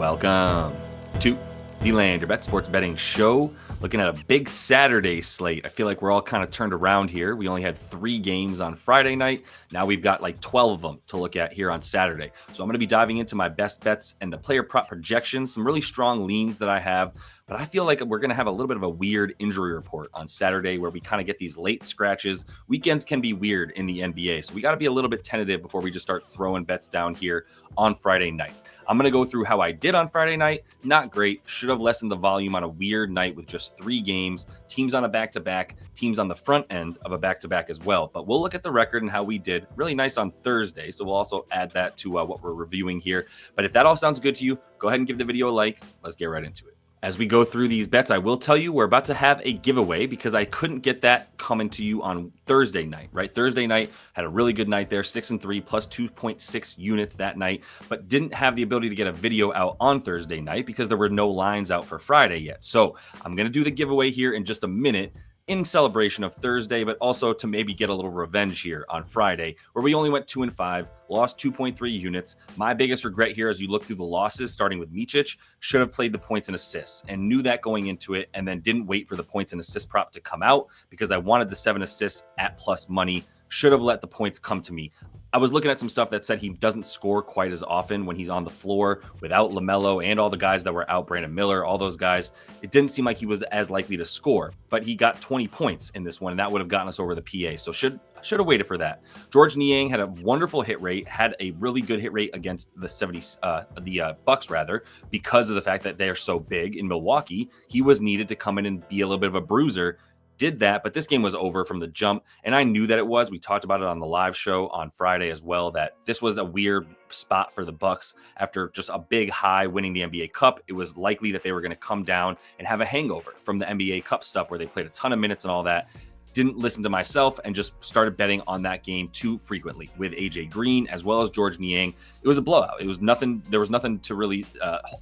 Welcome to the Land Your Bet Sports Betting Show. Looking at a big Saturday slate. I feel like we're all kind of turned around here. We only had 3 games on Friday night. Now we've got like 12 of them to look at here on Saturday. So I'm going to be diving into my best bets and the player prop projections, some really strong leans that I have. But I feel like we're going to have a little bit of a weird injury report on Saturday where we kind of get these late scratches. Weekends can be weird in the NBA. So we got to be a little bit tentative before we just start throwing bets down here on Friday night. I'm going to go through how I did on Friday night. Not great. Should have lessened the volume on a weird night with just 3 games, teams on a back-to-back, teams on the front end of a back-to-back as well. But we'll look at the record and how we did. Really nice on Thursday. So we'll also add that to what we're reviewing here. But if that all sounds good to you, go ahead and give the video a like. Let's get right into it. As we go through these bets, I will tell you we're about to have a giveaway because I couldn't get that coming to you on Thursday night, right? Thursday night had a really good night there, 6-3 plus 2.6 units that night, but didn't have the ability to get a video out on Thursday night because there were no lines out for Friday yet. So I'm going to do the giveaway here in just a minute in celebration of Thursday, but also to maybe get a little revenge here on Friday, where we only went 2-5, lost 2.3 units. My biggest regret here, as you look through the losses, starting with Micic, should have played the points and assists and knew that going into it, and then didn't wait for the points and assist prop to come out because I wanted the 7 assists at plus money. Should have let the points come to me. I was looking at some stuff that said he doesn't score quite as often when he's on the floor without LaMelo and all the guys that were out, Brandon Miller, all those guys. It didn't seem like he was as likely to score, but he got 20 points in this one, and that would have gotten us over the PA. So should have waited for that. George Niang had a wonderful hit rate, had a really good hit rate against the Bucks rather, because of the fact that they are so big in Milwaukee. He was needed to come in and be a little bit of a bruiser. Did that, but this game was over from the jump, and I knew that it was. We talked about it on the live show on Friday as well, that this was a weird spot for the Bucks after just a big high winning the NBA Cup. It was likely that they were going to come down and have a hangover from the NBA Cup stuff where they played a ton of minutes and all that. Didn't listen to myself and just started betting on that game too frequently with AJ Green as well as George Niang. It was a blowout. It was nothing. There was nothing to really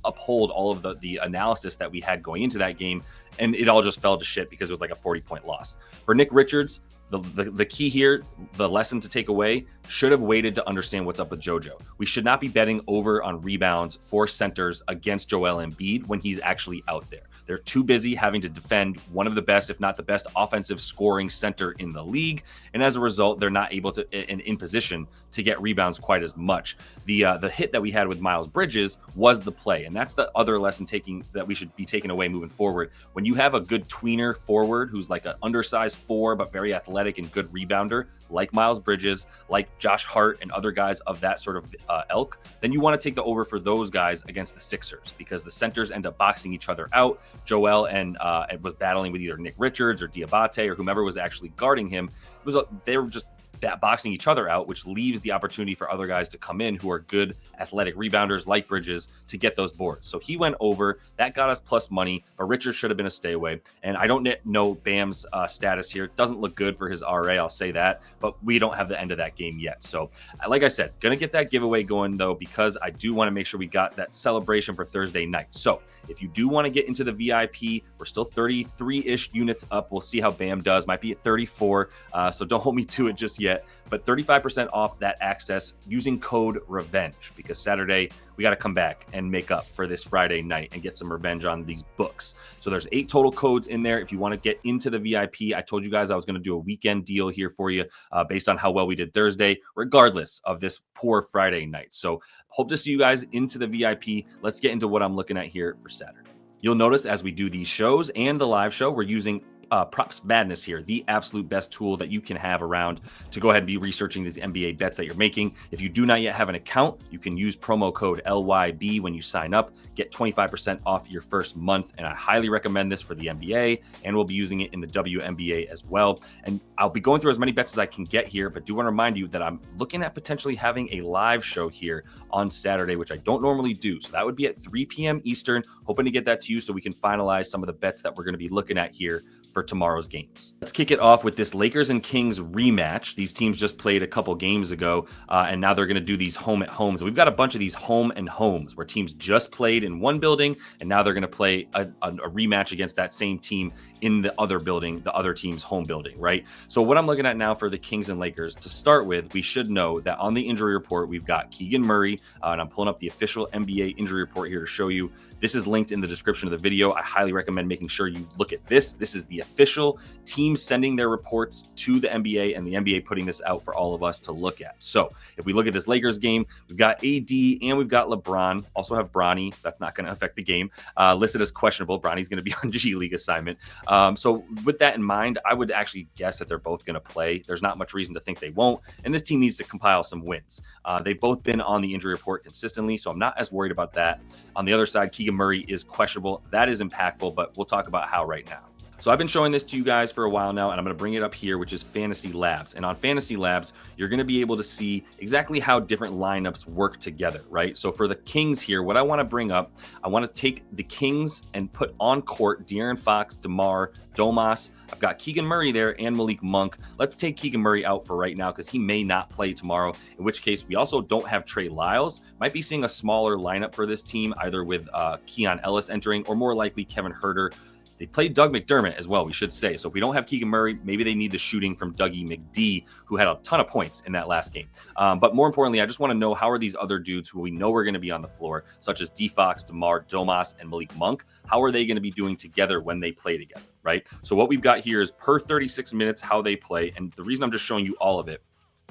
uphold all of the analysis that we had going into that game, and it all just fell to shit because it was like a 40-point loss. For Nick Richards, the key here, the lesson to take away, should have waited to understand what's up with JoJo. We should not be betting over on rebounds for centers against Joel Embiid when he's actually out there. They're too busy having to defend one of the best, if not the best, offensive scoring center in the league. And as a result, they're not able to, in position to get rebounds quite as much. The hit that we had with Miles Bridges was the play. And that's the other lesson that we should be taking away moving forward. When you have a good tweener forward who's like an undersized 4, but very athletic and good rebounder, like Miles Bridges, like Josh Hart and other guys of that sort of ilk, then you want to take the over for those guys against the Sixers because the centers end up boxing each other out. Joel and was battling with either Nick Richards or Diabate or whomever was actually guarding him. They were just boxing each other out, which leaves the opportunity for other guys to come in who are good athletic rebounders like Bridges to get those boards. So he went over. That got us plus money, but Richards should have been a stay away. And I don't know Bam's status here. It doesn't look good for his RA, I'll say that, but we don't have the end of that game yet. So like I said, going to get that giveaway going though, because I do want to make sure we got that celebration for Thursday night. So if you do want to get into the VIP, we're still 33-ish units up. We'll see how Bam does. Might be at 34. So don't hold me to it just yet. But 35% off that access using code REVENGE, because Saturday we got to come back and make up for this Friday night and get some revenge on these books. So there's 8 total codes in there. If you want to get into the VIP, I told you guys I was going to do a weekend deal here for you based on how well we did Thursday, regardless of this poor Friday night. So hope to see you guys into the VIP. Let's get into what I'm looking at here for Saturday. You'll notice as we do these shows and the live show, we're using Props Madness here, the absolute best tool that you can have around to go ahead and be researching these NBA bets that you're making. If you do not yet have an account, you can use promo code LYB when you sign up, get 25% off your first month. And I highly recommend this for the NBA, and we'll be using it in the WNBA as well. And I'll be going through as many bets as I can get here, but do want to remind you that I'm looking at potentially having a live show here on Saturday, which I don't normally do. So that would be at 3 p.m. Eastern, hoping to get that to you so we can finalize some of the bets that we're going to be looking at here for tomorrow's games. Let's kick it off with this Lakers and Kings rematch. These teams just played a couple games ago, and now they're going to do these home at homes. We've got a bunch of these home and homes where teams just played in one building, and now they're going to play a rematch against that same team in the other building, the other team's home building, right? So what I'm looking at now for the Kings and Lakers, to start with, we should know that on the injury report, we've got Keegan Murray, and I'm pulling up the official NBA injury report here to show you. This is linked in the description of the video. I highly recommend making sure you look at this. This is the official team sending their reports to the NBA, and the NBA putting this out for all of us to look at. So if we look at this Lakers game, we've got AD and we've got LeBron. Also have Bronny. That's not going to affect the game. Listed as questionable. Bronny's going to be on G League assignment. So with that in mind, I would actually guess that they're both going to play. There's not much reason to think they won't. And this team needs to compile some wins. They've both been on the injury report consistently, so I'm not as worried about that. On the other side, Keegan Murray is questionable. That is impactful, but we'll talk about how right now. So I've been showing this to you guys for a while now, and I'm going to bring it up here, which is Fantasy Labs. And on Fantasy Labs, you're going to be able to see exactly how different lineups work together, right? So for the Kings here, what I want to bring up, I want to take the Kings and put on court De'Aaron Fox, DeMar, Domas. I've got Keegan Murray there and Malik Monk. Let's take Keegan Murray out for right now because he may not play tomorrow, in which case we also don't have Trey Lyles. Might be seeing a smaller lineup for this team, either with Keon Ellis entering or more likely Kevin Huerter. They played Doug McDermott as well, we should say. So if we don't have Keegan Murray, maybe they need the shooting from Dougie McD, who had a ton of points in that last game. But more importantly, I just want to know, how are these other dudes who we know are going to be on the floor, such as D Fox, DeMar, Domas, and Malik Monk, how are they going to be doing together when they play together, right? So what we've got here is per 36 minutes how they play. And the reason I'm just showing you all of it,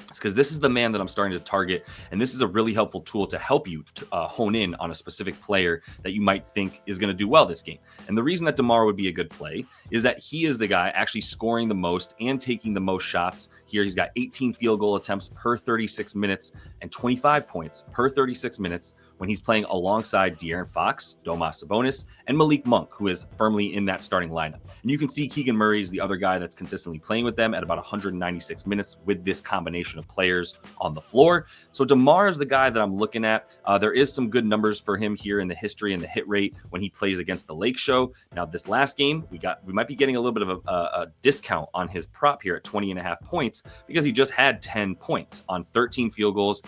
it's because this is the man that I'm starting to target, and this is a really helpful tool to help you to, hone in on a specific player that you might think is going to do well this game. And the reason that DeMar would be a good play is that he is the guy actually scoring the most and taking the most shots. Here he's got 18 field goal attempts per 36 minutes and 25 points per 36 minutes when he's playing alongside De'Aaron Fox, Domas Sabonis, and Malik Monk, who is firmly in that starting lineup. And you can see Keegan Murray is the other guy that's consistently playing with them at about 196 minutes with this combination of players on the floor. So DeMar is the guy that I'm looking at. There is some good numbers for him here in the history and the hit rate when he plays against the Lake Show. Now, this last game, we might be getting a little bit of a discount on his prop here at 20.5 points because he just had 10 points on 13 field goals.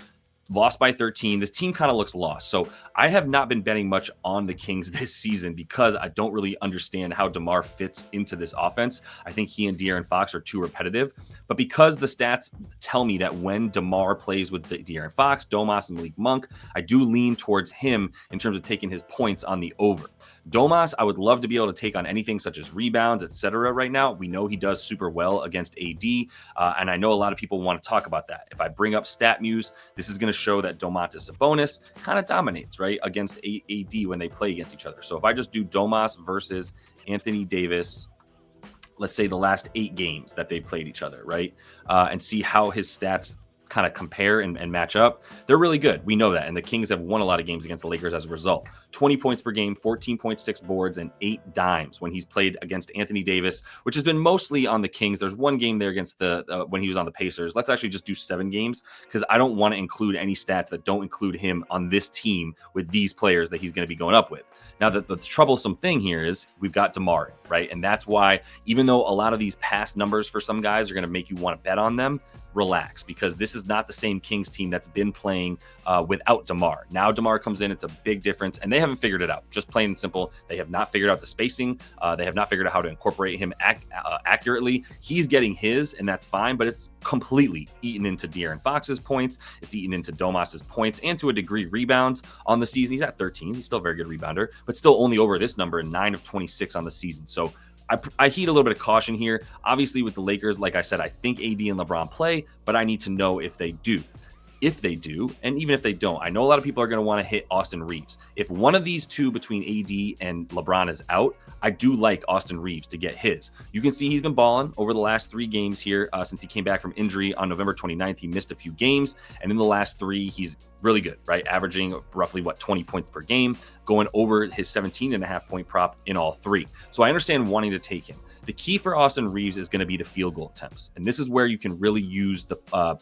Lost by 13. This team kind of looks lost. So I have not been betting much on the Kings this season because I don't really understand how DeMar fits into this offense. I think he and De'Aaron Fox are too repetitive. But because the stats tell me that when DeMar plays with De'Aaron Fox, Domas, and Malik Monk, I do lean towards him in terms of taking his points on the over. Domas, I would love to be able to take on anything such as rebounds, etc. right now. We know he does super well against AD, and I know a lot of people want to talk about that. If I bring up StatMuse, this is going to show that Domantas Sabonis kind of dominates, right, against AD when they play against each other. So if I just do Domas versus Anthony Davis, let's say the last 8 games that they played each other, right, and see how his stats kind of compare and match up, they're really good. We know that. And the Kings have won a lot of games against the Lakers as a result. 20 points per game, 14.6 boards, and 8 dimes when he's played against Anthony Davis, which has been mostly on the Kings. There's one game there against when he was on the Pacers. Let's actually just do 7 games because I don't want to include any stats that don't include him on this team with these players that he's going to be going up with. Now, the troublesome thing here is we've got DeMar, right? And that's why, even though a lot of these past numbers for some guys are going to make you want to bet on them, relax, because this is not the same Kings team that's been playing without DeMar. Now DeMar comes in, it's a big difference, and they haven't figured it out. Just plain and simple, they have not figured out the spacing. They have not figured out how to incorporate him accurately. He's getting his, and that's fine, but it's completely eaten into De'Aaron Fox's points. It's eaten into Domas's points, and to a degree rebounds on the season. He's at 13. He's still a very good rebounder, but still only over this number, 9 of 26 on the season. So I heed a little bit of caution here. Obviously, with the Lakers, like I said, I think AD and LeBron play, but I need to know if they do. If they do, and even if they don't, I know a lot of people are going to want to hit Austin Reeves. If one of these two between AD and LeBron is out, I do like Austin Reeves to get his. You can see he's been balling over the last 3 games here since he came back from injury on November 29th. He missed a few games, and in the last 3, he's really good, right? Averaging roughly 20 points per game, going over his 17.5 point prop in all 3. So I understand wanting to take him. The key for Austin Reeves is going to be the field goal attempts. And this is where you can really use the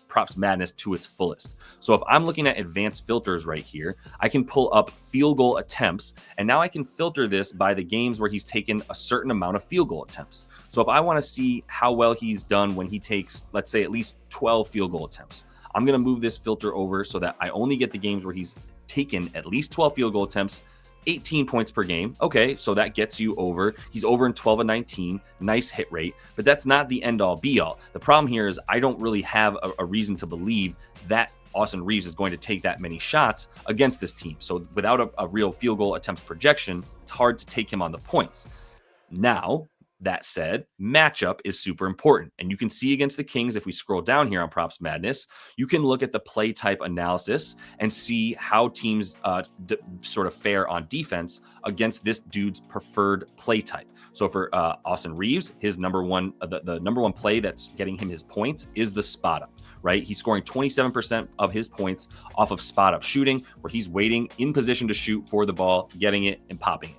props madness to its fullest. So if I'm looking at advanced filters right here, I can pull up field goal attempts. And now I can filter this by the games where he's taken a certain amount of field goal attempts. So if I want to see how well he's done when he takes, let's say, at least 12 field goal attempts, I'm going to move this filter over so that I only get the games where he's taken at least 12 field goal attempts, 18 points per game. Okay, so that gets you over. He's over in 12 and 19. Nice hit rate, but that's not the end all be all. The problem here is I don't really have a reason to believe that Austin Reeves is going to take that many shots against this team. So without a real field goal attempts projection, it's hard to take him on the points. Now, that said, matchup is super important. And you can see against the Kings, if we scroll down here on Props Madness, you can look at the play type analysis and see how teams sort of fare on defense against this dude's preferred play type. So for Austin Reeves, his number one, the number one play that's getting him his points is the spot up, right? He's scoring 27% of his points off of spot up shooting, where he's waiting in position to shoot for the ball, getting it and popping it.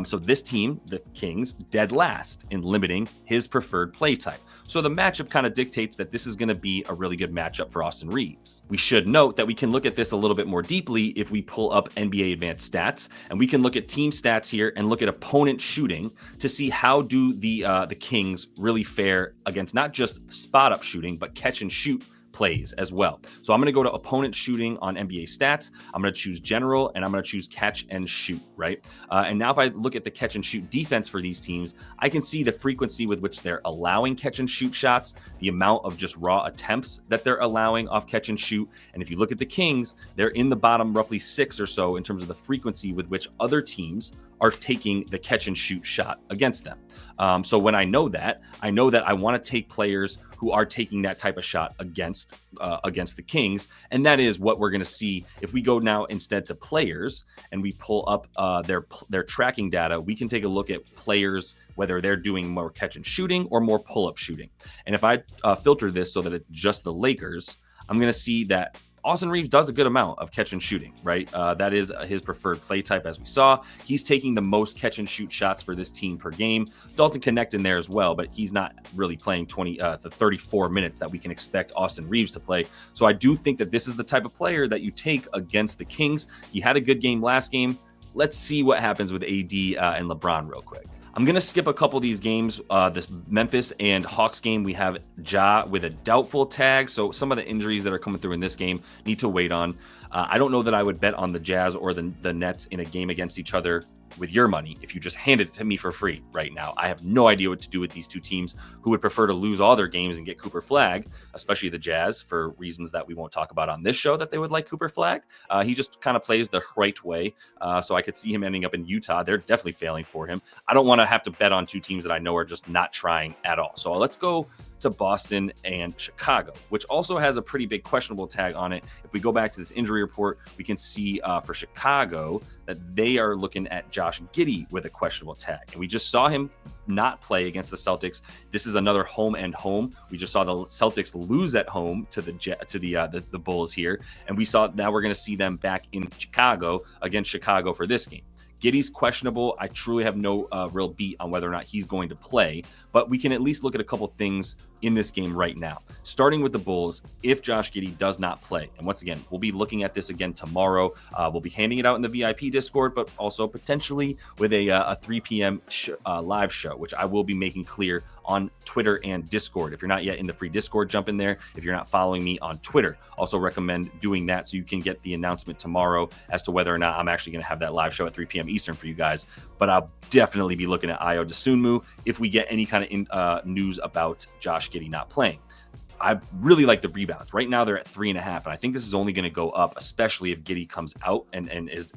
So this team, the Kings, dead last in limiting his preferred play type. So the matchup kind of dictates that this is going to be a really good matchup for Austin Reeves. We should note that we can look at this a little bit more deeply if we pull up NBA advanced stats, and we can look at team stats here and look at opponent shooting to see how do the Kings really fare against not just spot up shooting, but catch and shoot plays as well. So I'm going to go to opponent shooting on NBA stats. I'm going to choose general and I'm going to choose catch and shoot, right? And now if I look at the catch and shoot defense for these teams, I can see the frequency with which they're allowing catch and shoot shots, the amount of just raw attempts that they're allowing off catch and shoot. And if you look at the Kings, they're in the bottom roughly 6 or so in terms of the frequency with which other teams are taking the catch and shoot shot against them. So when I know that I want to take players who are taking that type of shot against the Kings. And that is what we're going to see. If we go now instead to players and we pull up their tracking data, we can take a look at players, whether they're doing more catch and shooting or more pull-up shooting. And if I filter this so that it's just the Lakers, I'm going to see that Austin Reeves does a good amount of catch and shooting, right? That is his preferred play type, as we saw. He's taking the most catch and shoot shots for this team per game. Dalton Connect in there as well, but he's not really playing the 34 minutes that we can expect Austin Reeves to play. So I do think that this is the type of player that you take against the Kings. He had a good game last game. Let's see what happens with AD and LeBron real quick. I'm going to skip a couple of these games. This Memphis and Hawks game, we have Ja with a doubtful tag. So some of the injuries that are coming through in this game need to wait on. I don't know that I would bet on the Jazz or the Nets in a game against each other with your money if you just handed it to me for free right now. I have no idea what to do with these two teams who would prefer to lose all their games and get Cooper Flag, especially the Jazz, for reasons that we won't talk about on this show, that they would like Cooper Flag. He just kind of plays the right way. So I could see him ending up in Utah. They're definitely failing for him. I don't want to have to bet on two teams that I know are just not trying at all. So let's go to Boston and Chicago, which also has a pretty big questionable tag on it. If we go back to this injury report, we can see for Chicago that they are looking at Josh Giddey with a questionable tag. And we just saw him not play against the Celtics. This is another home and home. We just saw the Celtics lose at home to the Bulls here. And we saw now we're going to see them back in Chicago against Chicago for this game. Giddey's questionable. I truly have no real beat on whether or not he's going to play, but we can at least look at a couple things in this game right now. Starting with the Bulls, if Josh Giddey does not play, and once again, we'll be looking at this again tomorrow. We'll be handing it out in the VIP Discord, but also potentially with a 3 p.m. live show, which I will be making clear on Twitter and Discord. If you're not yet in the free Discord, jump in there. If you're not following me on Twitter, also recommend doing that so you can get the announcement tomorrow as to whether or not I'm actually going to have that live show at 3 p.m. Eastern for you guys. But I'll definitely be looking at Ayo Dosunmu if we get any kind of news about Josh Giddey not playing. I really like the rebounds. Right now they're at 3.5, and I think this is only going to go up, especially if Giddey comes out and is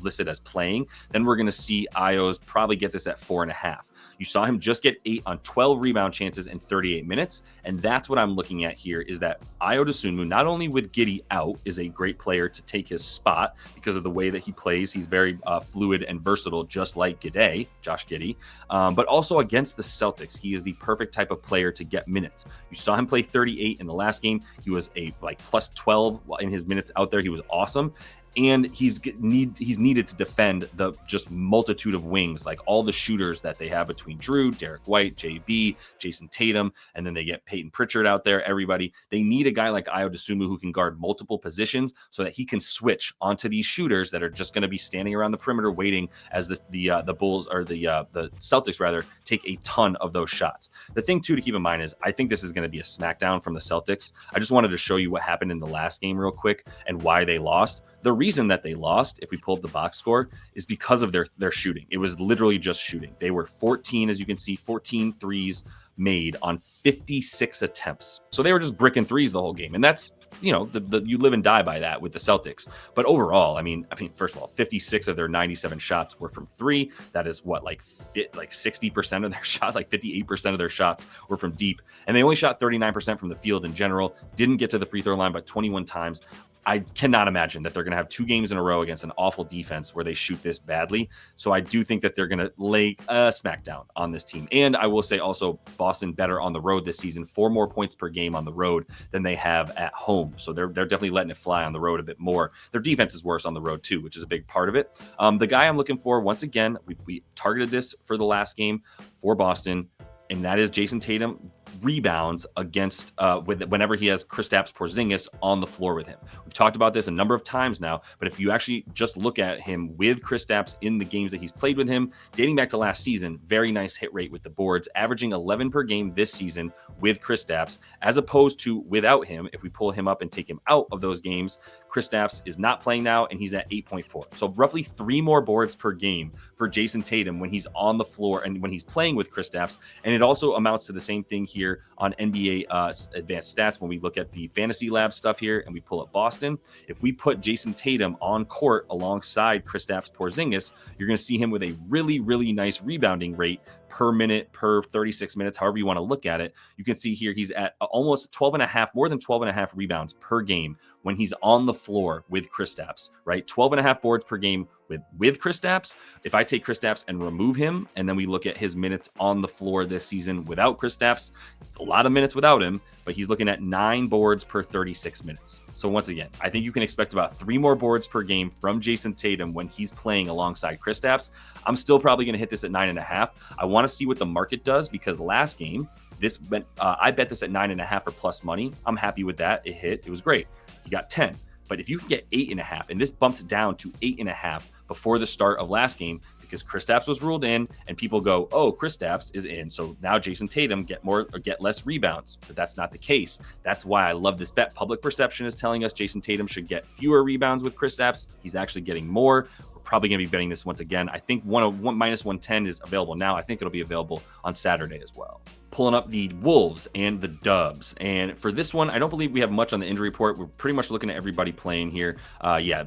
listed as playing. Then we're going to see Ayo's probably get this at 4.5. You saw him just get 8 on 12 rebound chances in 38 minutes. And that's what I'm looking at here, is that Ayo Dosunmu, not only with Giddey out, is a great player to take his spot because of the way that he plays. He's very fluid and versatile, just like Josh Giddey. But also against the Celtics, he is the perfect type of player to get minutes. You saw him play 38 in the last game. He was a plus 12 in his minutes out there. He was awesome. And he's needed to defend the just multitude of wings, like all the shooters that they have between Drew, Derek White, JB, Jason Tatum, and then they get Peyton Pritchard out there. Everybody, they need a guy like Ayo Dosunmu who can guard multiple positions so that he can switch onto these shooters that are just going to be standing around the perimeter waiting as the Bulls or the Celtics rather take a ton of those shots. The thing too to keep in mind is I think this is going to be a smackdown from the Celtics. I just wanted to show you what happened in the last game real quick and why they lost. The reason that they lost, if we pull up the box score, is because of their shooting. It was literally just shooting. They were 14, as you can see, 14 threes made on 56 attempts. So they were just bricking threes the whole game. And that's, you live and die by that with the Celtics. But overall, I mean, first of all, 56 of their 97 shots were from three. That is what, like 60% of their shots, like 58% of their shots were from deep. And they only shot 39% from the field in general. Didn't get to the free throw line but 21 times. I cannot imagine that they're going to have 2 games in a row against an awful defense where they shoot this badly. So I do think that they're going to lay a smackdown on this team. And I will say also Boston better on the road this season, 4 more points per game on the road than they have at home. So they're definitely letting it fly on the road a bit more. Their defense is worse on the road too, which is a big part of it. The guy I'm looking for, once again, we targeted this for the last game for Boston, and that is Jason Tatum. Rebounds against whenever he has Kristaps Porzingis on the floor with him. We've talked about this a number of times now, but if you actually just look at him with Kristaps in the games that he's played with him, dating back to last season, very nice hit rate with the boards, averaging 11 per game this season with Kristaps, as opposed to without him. If we pull him up and take him out of those games, Kristaps is not playing now, and he's at 8.4. So roughly 3 more boards per game for Jason Tatum when he's on the floor and when he's playing with Kristaps. And it also amounts to the same thing here on NBA advanced stats when we look at the fantasy lab stuff here and we pull up Boston. If we put Jason Tatum on court alongside Kristaps Porzingis, you're going to see him with a really, really nice rebounding rate per minute, per 36 minutes, however you want to look at it. You can see here he's at almost 12 and a half, more than 12 and a half rebounds per game when he's on the floor with Kristaps, right? 12 and a half boards per game with Kristaps. If I take Kristaps and remove him, and then we look at his minutes on the floor this season without Kristaps, a lot of minutes without him, but he's looking at 9 boards per 36 minutes. So once again, I think you can expect about 3 more boards per game from Jason Tatum when he's playing alongside Kristaps. I'm still probably going to hit this at 9.5. I want to see what the market does, because last game, this went, I bet this at 9.5 or plus money. I'm happy with that. It hit. It was great. He got 10. But if you can get 8.5, and this bumped down to 8.5 before the start of last game, because Kristaps was ruled in, and people go, oh, Kristaps is in, so now Jason Tatum get less rebounds. But that's not the case. That's why I love this bet. Public perception is telling us Jason Tatum should get fewer rebounds with Kristaps. He's actually getting more. We're probably going to be betting this once again. I think minus 110 is available now. I think it'll be available on Saturday as well. Pulling up the Wolves and the Dubs. And for this one, I don't believe we have much on the injury report. We're pretty much looking at everybody playing here.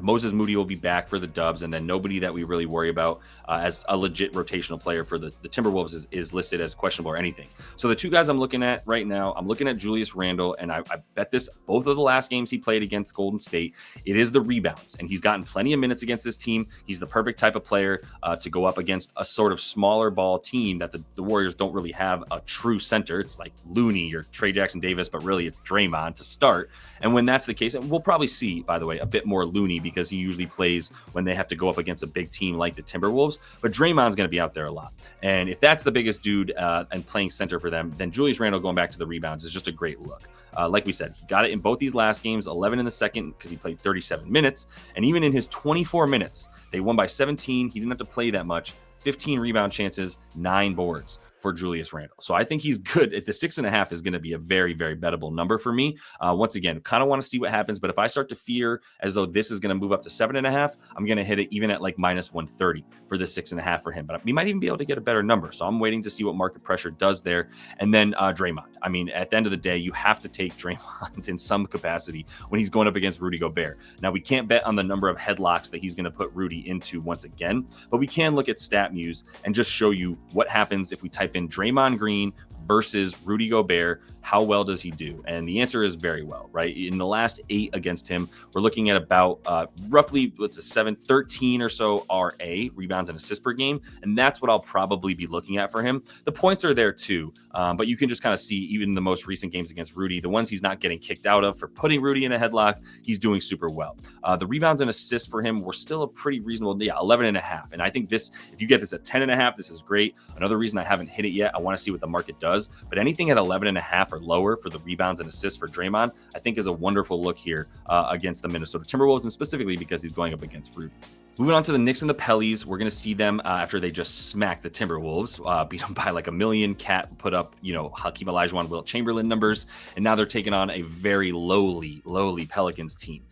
Moses Moody will be back for the Dubs, and then nobody that we really worry about as a legit rotational player for the Timberwolves is listed as questionable or anything. So the 2 guys I'm looking at right now, I'm looking at Julius Randle, and I bet this both of the last games he played against Golden State, it is the rebounds, and he's gotten plenty of minutes against this team. He's the perfect type of player to go up against a sort of smaller ball team that the Warriors don't really have a true center. It's like Looney or Trey Jackson-Davis, but really it's Draymond to start. And when that's the case, and we'll probably see, by the way, a bit more Looney, because he usually plays when they have to go up against a big team like the Timberwolves, but Draymond's going to be out there a lot. And if that's the biggest dude and playing center for them, then Julius Randle going back to the rebounds is just a great look. Like we said, he got it in both these last games, 11 in the second because he played 37 minutes. And even in his 24 minutes, they won by 17. He didn't have to play that much. 15 rebound chances, 9 boards for Julius Randle. So I think he's good. At the 6.5 is going to be a very, very bettable number for me. Once again, kind of want to see what happens, but if I start to fear as though this is going to move up to 7.5, I'm going to hit it even at like minus 130 for the 6.5 for him. But we might even be able to get a better number. So I'm waiting to see what market pressure does there. And then Draymond. I mean, at the end of the day, you have to take Draymond in some capacity when he's going up against Rudy Gobert. Now, we can't bet on the number of headlocks that he's going to put Rudy into once again, but we can look at StatMuse and just show you what happens if we type in Draymond Green versus Rudy Gobert. How well does he do? And the answer is very well, right? In the last 8 against him, we're looking at about roughly, 13 or so RA, rebounds and assists per game. And that's what I'll probably be looking at for him. The points are there too, but you can just kind of see even the most recent games against Rudy, the ones he's not getting kicked out of for putting Rudy in a headlock, he's doing super well. The rebounds and assists for him were still a pretty reasonable, 11.5. And I think this, if you get this at 10.5, this is great. Another reason I haven't hit it yet, I want to see what the market does, but anything at 11.5 or lower for the rebounds and assists for Draymond, I think is a wonderful look here against the Minnesota Timberwolves, and specifically because he's going up against Rudy. Moving on to the Knicks and the Pellies, we're going to see them after they just smacked the Timberwolves, beat them by like a million. Cat put up, Hakeem Olajuwon, Wilt Chamberlain numbers, and now they're taking on a very lowly Pelicans team.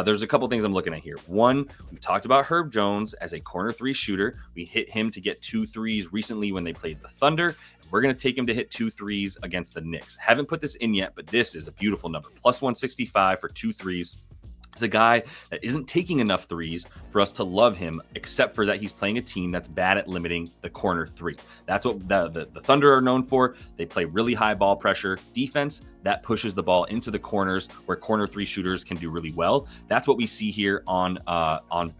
There's a couple things I'm looking at here. One, we talked about Herb Jones as a corner 3 shooter. We hit him to get 2 threes recently when they played the Thunder. We're going to take him to hit 2 threes against the Knicks. Haven't put this in yet, but this is a beautiful number. Plus 165 for 2 threes. It's a guy that isn't taking enough threes for us to love him, except for that he's playing a team that's bad at limiting the corner 3. That's what the Thunder are known for. They play really high ball pressure defense that pushes the ball into the corners where corner 3 shooters can do really well. That's what we see here on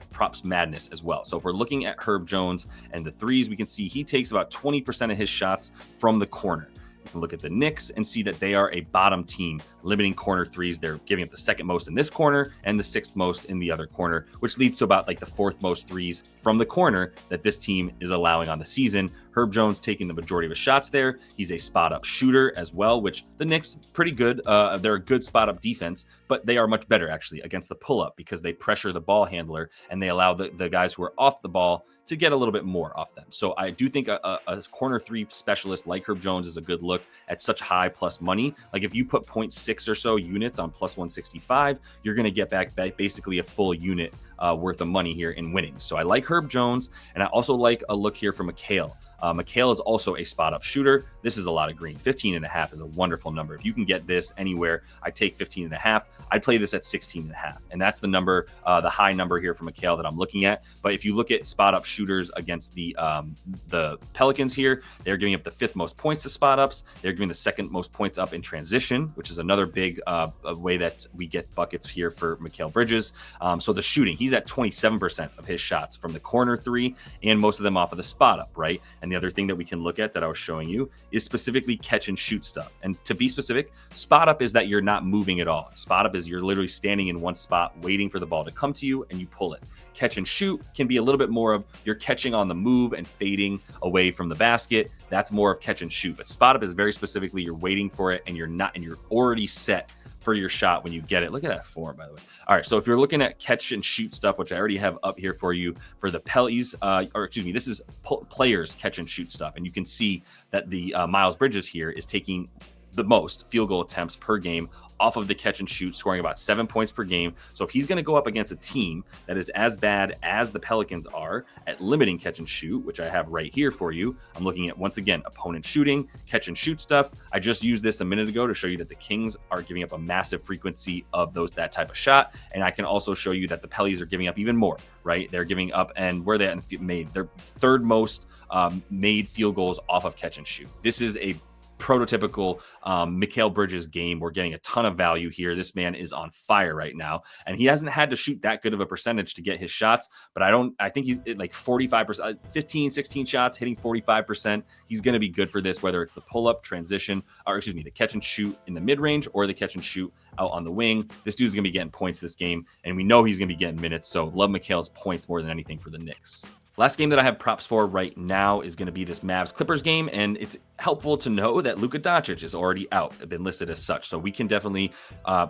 Props Madness as well. So if we're looking at Herb Jones and the threes, we can see he takes about 20% of his shots from the corner. You can look at the Knicks and see that they are a bottom team, limiting corner 3s. They're giving up the 2nd most in this corner and the 6th most in the other corner, which leads to about like the 4th most 3s from the corner that this team is allowing on the season. Herb Jones taking the majority of his shots there. He's a spot-up shooter as well, which the Knicks, pretty good. They're a good spot-up defense, but they are much better actually against the pull-up because they pressure the ball handler and they allow the guys who are off the ball to get a little bit more off them. So I do think a corner 3 specialist like Herb Jones is a good look at such high plus money. Like if you put 0.6 or so units on plus 165, you're going to get back basically a full unit worth of money here in winning. So I like Herb Jones, and I also like a look here for McHale. McHale is also a spot-up shooter. This is a lot of green. 15.5 is a wonderful number. If you can get this anywhere, I'd take 15.5. I'd play this at 16.5. And that's the number, the high number here for McHale that I'm looking at. But if you look at spot-up shooters against the Pelicans here, they're giving up the 5th most points to spot-ups. They're giving the 2nd most points up in transition, which is another big way that we get buckets here for Mikal Bridges. So the shooting, he's at 27% of his shots from the corner 3, and most of them off of the spot-up, right? And the other thing that we can look at that I was showing you is specifically catch and shoot stuff. And to be specific, spot up is that you're not moving at all. Spot up is you're literally standing in one spot waiting for the ball to come to you and you pull it. Catch and shoot can be a little bit more of you're catching on the move and fading away from the basket. That's more of catch and shoot. But spot up is very specifically you're waiting for it and you're already set for your shot when you get it. Look at that form, by the way. All right, so if you're looking at catch and shoot stuff, which I already have up here for you for the Pellies, this is players catch and shoot stuff. And you can see that the Miles Bridges here is taking the most field goal attempts per game off of the catch and shoot, scoring about 7 points per game. So if he's going to go up against a team that is as bad as the Pelicans are at limiting catch and shoot, which I have right here for you, I'm looking at, once again, opponent shooting, catch and shoot stuff. I just used this a minute ago to show you that the Kings are giving up a massive frequency of that type of shot. And I can also show you that the Pellies are giving up even more, right? They're giving up, and where they made their 3rd most made field goals off of catch and shoot. This is a prototypical Mikal Bridges game. We're getting a ton of value here. This man is on fire right now, and he hasn't had to shoot that good of a percentage to get his shots, but I think he's at like 45%, 15, 16 shots, hitting 45%. He's going to be good for this, whether it's the pull-up transition, the catch and shoot in the mid-range or the catch and shoot out on the wing. This dude's going to be getting points this game, and we know he's going to be getting minutes, so love Mikal's points more than anything for the Knicks. Last game that I have props for right now is going to be this Mavs-Clippers game, and it's helpful to know that Luka Doncic is already out, been listed as such, so we can definitely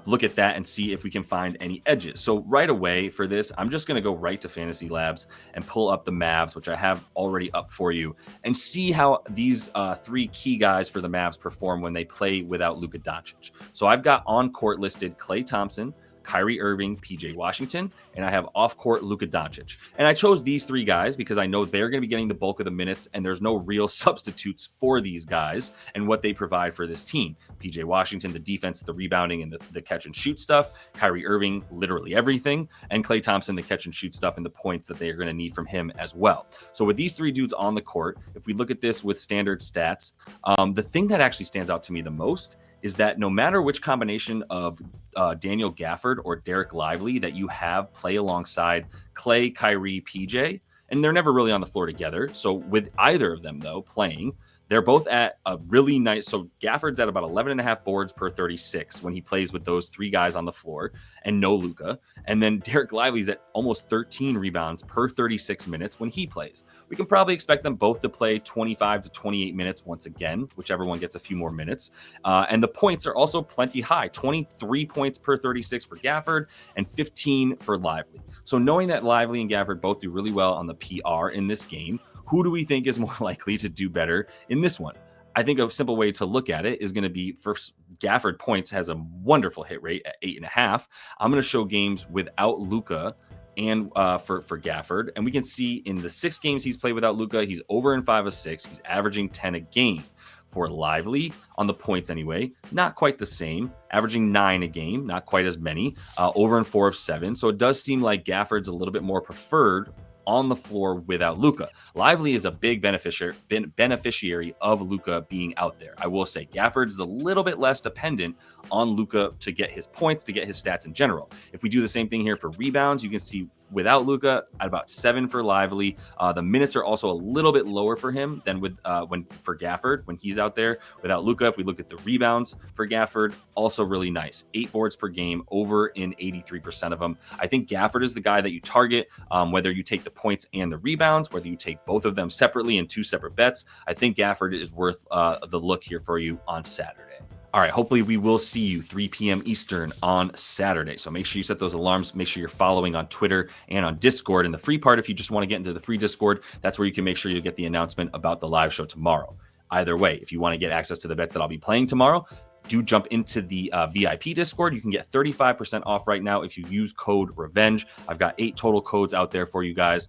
look at that and see if we can find any edges. So right away for this, I'm just going to go right to Fantasy Labs and pull up the Mavs, which I have already up for you, and see how these 3 key guys for the Mavs perform when they play without Luka Doncic. So I've got on court listed Klay Thompson, Kyrie Irving, PJ Washington, and I have off-court Luka Doncic. And I chose these three guys because I know they're going to be getting the bulk of the minutes, and there's no real substitutes for these guys and what they provide for this team. PJ Washington, the defense, the rebounding, and the catch and shoot stuff. Kyrie Irving, literally everything. And Klay Thompson, the catch and shoot stuff and the points that they are going to need from him as well. So with these three dudes on the court, if we look at this with standard stats, the thing that actually stands out to me the most is that no matter which combination of Daniel Gafford or Derek Lively that you have play alongside Klay, Kyrie, PJ, and they're never really on the floor together. So with either of them, though, playing, they're both at a really nice, so Gafford's at about 11 and a half boards per 36 when he plays with those three guys on the floor and no Luka. And then Derek Lively's at almost 13 rebounds per 36 minutes when he plays. We can probably expect them both to play 25 to 28 minutes once again, whichever one gets a few more minutes. And the points are also plenty high, 23 points per 36 for Gafford and 15 for Lively. So knowing that Lively and Gafford both do really well on the PR in this game, who do we think is more likely to do better in this one? I think a simple way to look at it is going to be, first, Gafford points has a wonderful hit rate at 8.5. I'm going to show games without Luka and for Gafford. And we can see in the 6 games he's played without Luka, he's over in 5 of 6. He's averaging 10 a game. For Lively, on the points anyway, not quite the same, averaging 9 a game, not quite as many, over in 4 of 7. So it does seem like Gafford's a little bit more preferred on the floor without Luka. Lively is a big beneficiary of Luka being out there. I will say Gafford is a little bit less dependent on Luka to get his points, to get his stats in general. If we do the same thing here for rebounds, you can see without Luka at about 7 for Lively. The minutes are also a little bit lower for him than with for Gafford when he's out there without Luka. If we look at the rebounds for Gafford, also really nice. 8 boards per game, over in 83% of them. I think Gafford is the guy that you target, whether you take the points and the rebounds, whether you take both of them separately in 2 separate bets. I think Gafford is worth the look here for you on Saturday. All right, hopefully we will see you 3 p.m. Eastern on Saturday. So make sure you set those alarms. Make sure you're following on Twitter and on Discord. And the free part, if you just want to get into the free Discord, that's where you can make sure you get the announcement about the live show tomorrow. Either way, if you want to get access to the bets that I'll be playing tomorrow, do jump into the VIP Discord. You can get 35% off right now if you use code REVENGE. I've got 8 total codes out there for you guys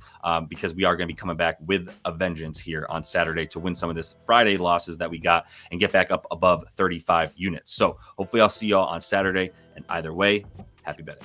because we are going to be coming back with a vengeance here on Saturday to win some of this Friday losses that we got and get back up above 35 units. So hopefully I'll see y'all on Saturday. And either way, happy betting.